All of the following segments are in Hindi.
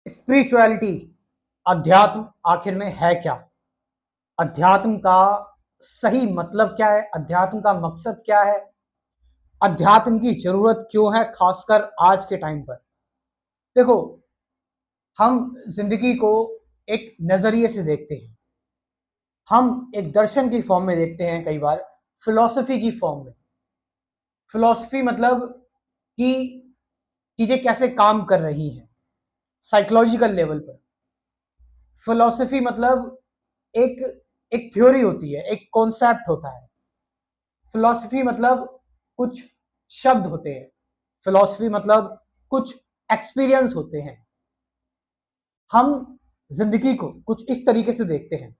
स्पिरिचुअलिटी, अध्यात्म आखिर में है क्या? अध्यात्म का सही मतलब क्या है? अध्यात्म का मकसद क्या है? अध्यात्म की जरूरत क्यों है, खासकर आज के टाइम पर? देखो, हम जिंदगी को एक नजरिए से देखते हैं। हम एक दर्शन की फॉर्म में देखते हैं, कई बार फिलॉसफी की फॉर्म में। फिलॉसफी मतलब कि चीजें कैसे काम कर रही हैं साइकोलॉजिकल लेवल पर। फिलॉसफी मतलब एक एक थ्योरी होती है, एक कॉन्सेप्ट होता है। फिलॉसफी मतलब कुछ शब्द होते हैं। फिलॉसफी मतलब कुछ एक्सपीरियंस होते हैं। हम जिंदगी को कुछ इस तरीके से देखते हैं।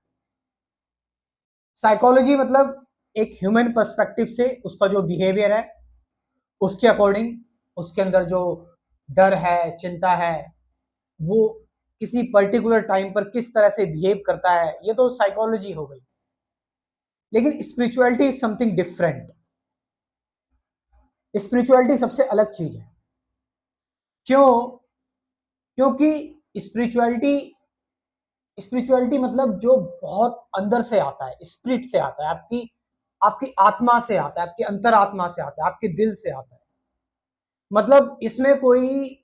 साइकोलॉजी मतलब एक ह्यूमन पर्सपेक्टिव से उसका जो बिहेवियर है उसके अकॉर्डिंग, उसके अंदर जो डर है, चिंता है, वो किसी पर्टिकुलर टाइम पर किस तरह से बिहेव करता है, ये तो साइकोलॉजी हो गई। लेकिन spirituality is something different. Spirituality सबसे अलग चीज है। क्यों? क्योंकि स्पिरिचुअलिटी स्पिरिचुअलिटी मतलब जो बहुत अंदर से आता है, स्पिरिट से आता है, आपकी आपकी आत्मा से आता है, आपकी अंतरात्मा से आता है, आपके दिल से आता है। मतलब इसमें कोई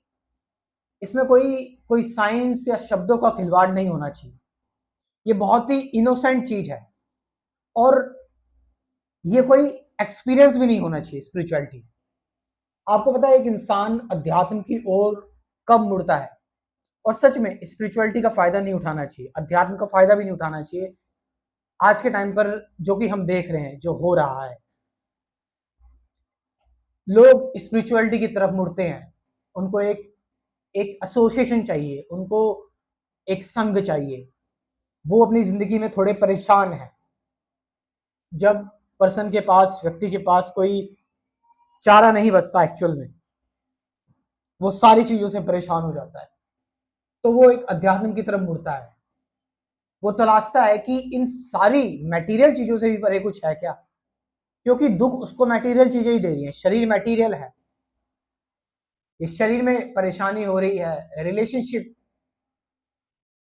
कोई साइंस या शब्दों का खिलवाड़ नहीं होना चाहिए। ये बहुत ही इनोसेंट चीज है। और ये कोई एक्सपीरियंस भी नहीं होना चाहिए स्पिरिचुअलिटी। आपको पता है एक इंसान अध्यात्म की ओर कब मुड़ता है? और सच में स्पिरिचुअलिटी का फायदा नहीं उठाना चाहिए, अध्यात्म का फायदा भी नहीं उठाना चाहिए। आज के टाइम पर जो कि हम देख रहे हैं, जो हो रहा है, लोग स्पिरिचुअलिटी की तरफ मुड़ते हैं। उनको एक एक एसोसिएशन चाहिए, उनको एक संघ चाहिए। वो अपनी जिंदगी में थोड़े परेशान है। जब पर्सन के पास, व्यक्ति के पास कोई चारा नहीं बचता एक्चुअल में, वो सारी चीजों से परेशान हो जाता है, तो वो एक अध्यात्म की तरफ मुड़ता है। वो तलाशता है कि इन सारी मटेरियल चीजों से भी परे कुछ है क्या, क्योंकि दुख उसको मटेरियल चीजें ही दे रही है। शरीर मटेरियल है, इस शरीर में परेशानी हो रही है, रिलेशनशिप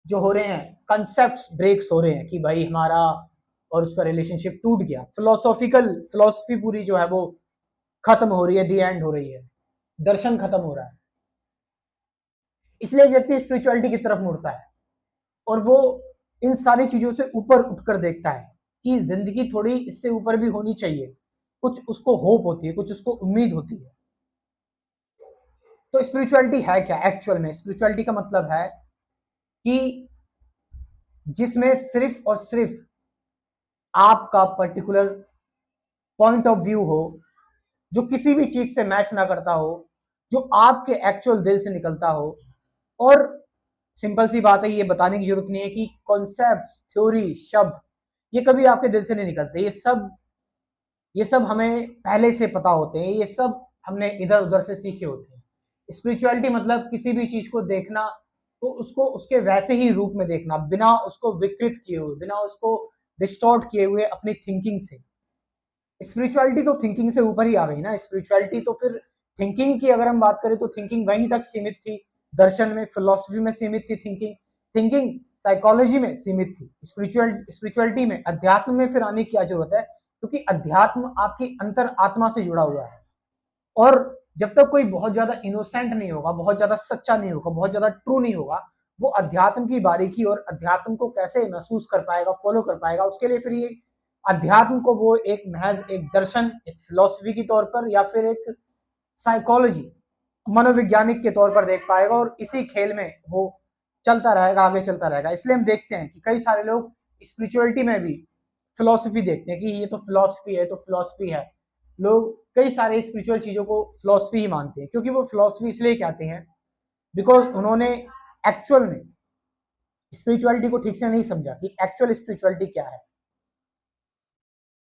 जो हो रहे हैं, कंसेप्ट ब्रेक्स हो रहे हैं कि भाई हमारा और उसका रिलेशनशिप टूट गया। फिलोसफी पूरी जो है वो खत्म हो रही है, दी एंड हो रही है, दर्शन खत्म हो रहा है। इसलिए व्यक्ति स्पिरिचुअलिटी की तरफ मुड़ता है और वो इन सारी चीजों से ऊपर उठकर देखता है कि जिंदगी थोड़ी इससे ऊपर भी होनी चाहिए। कुछ उसको होप होती है, कुछ उसको उम्मीद होती है। तो स्पिरिचुअलिटी है क्या एक्चुअल में? स्पिरिचुअलिटी का मतलब है कि जिसमें सिर्फ और सिर्फ आपका पर्टिकुलर पॉइंट ऑफ व्यू हो, जो किसी भी चीज से मैच ना करता हो, जो आपके एक्चुअल दिल से निकलता हो। और सिंपल सी बात है, ये बताने की जरूरत नहीं है कि कॉन्सेप्ट, थ्योरी, शब्द ये कभी आपके दिल से नहीं निकलते। ये सब हमें पहले से पता होते हैं, ये सब हमने इधर उधर से सीखे होते हैं। स्पिरिचुअलिटी मतलब किसी भी चीज को देखना तो उसको उसके वैसे ही रूप में देखना, बिना उसको विकृत किए हुए, बिना उसको डिस्टॉर्ट किए हुए अपनी थिंकिंग से। स्पिरिचुअलिटी तो थिंकिंग से ऊपर ही आ गई ना। स्पिरिचुअलिटी तो फिर थिंकिंग की अगर हम बात करें तो थिंकिंग वहीं तक सीमित थी। दर्शन में, फिलोसफी में सीमित थी थिंकिंग। थिंकिंग साइकोलॉजी में सीमित थी। स्पिरिचुअलिटी में, अध्यात्म में फिर आने की क्या जरूरत है? क्योंकि अध्यात्म आपकी अंतर आत्मा से जुड़ा हुआ है। और जब तक कोई बहुत ज्यादा इनोसेंट नहीं होगा, बहुत ज्यादा सच्चा नहीं होगा, बहुत ज्यादा ट्रू नहीं होगा, वो अध्यात्म की बारीकी और अध्यात्म को कैसे महसूस कर पाएगा, फॉलो कर पाएगा? उसके लिए फिर ये अध्यात्म को वो एक महज एक दर्शन, एक फिलोसफी के तौर पर या फिर एक साइकोलॉजी, मनोवैज्ञानिक के तौर पर देख पाएगा। और इसी खेल में वो चलता रहेगा, आगे चलता रहेगा। इसलिए हम देखते हैं कि कई सारे लोग स्पिरिचुअलिटी में भी फिलोसफी देखते हैं कि ये तो फिलोसफी है, तो फिलोसफी है। लोग कई सारे स्पिरिचुअल चीजों को फिलोसफी ही मानते हैं, क्योंकि वो फिलोसफी इसलिए कहते हैं बिकॉज उन्होंने एक्चुअल में स्पिरिचुअलिटी को ठीक से नहीं समझा कि एक्चुअल स्पिरिचुअलिटी क्या है।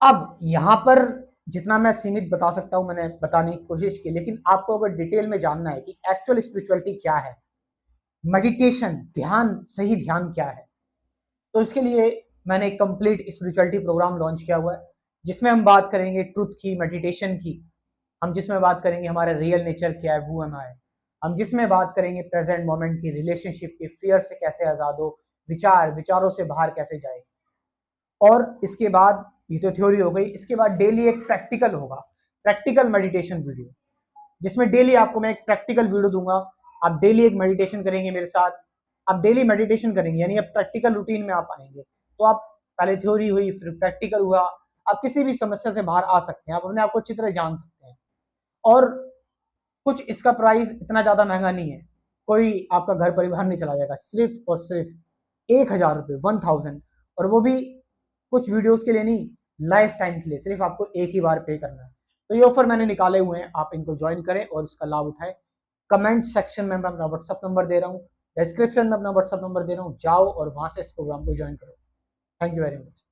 अब यहां पर जितना मैं सीमित बता सकता हूं मैंने बताने की कोशिश की, लेकिन आपको अगर डिटेल में जानना है कि एक्चुअल स्पिरिचुअलिटी क्या है, मेडिटेशन, ध्यान, सही ध्यान क्या है, तो इसके लिए मैंने एक कंप्लीट स्पिरिचुअलिटी प्रोग्राम लॉन्च किया हुआ है, जिसमें हम बात करेंगे ट्रुथ की, मेडिटेशन की। हम जिसमें बात करेंगे हमारा रियल नेचर क्या है, वो एम आई, हम जिसमें बात करेंगे प्रेजेंट मोमेंट की, रिलेशनशिप की, फियर से कैसे आज़ाद हो, विचारों से बाहर कैसे जाए। और इसके बाद ये तो थ्योरी हो गई, इसके बाद डेली एक प्रैक्टिकल होगा, प्रैक्टिकल मेडिटेशन वीडियो, जिसमें डेली आपको मैं एक प्रैक्टिकल वीडियो दूंगा। आप डेली एक मेडिटेशन करेंगे मेरे साथ, आप डेली मेडिटेशन करेंगे यानी अब प्रैक्टिकल रूटीन में आप आएंगे। तो आप पहले थ्योरी हुई, फिर प्रैक्टिकल हुआ, आप किसी भी समस्या से बाहर आ सकते हैं, आप अपने आप को अच्छी तरह जान सकते हैं। और कुछ इसका प्राइस इतना ज़्यादा महंगा नहीं है, कोई आपका घर परिवार नहीं चला जाएगा, सिर्फ और सिर्फ 1000 रुपये, 1000, और वो भी कुछ वीडियोस के लिए नहीं, लाइफ टाइम के लिए सिर्फ आपको एक ही बार पे करना है। तो ये ऑफर मैंने निकाले हुए हैं, आप इनको ज्वाइन करें और इसका लाभ उठाएं। कमेंट सेक्शन में मैं अपना व्हाट्सअप नंबर दे रहा हूँ, डिस्क्रिप्शन में अपना व्हाट्सअप नंबर दे रहा हूँ, जाओ और वहां से इस प्रोग्राम को ज्वाइन करो। Thank you very much.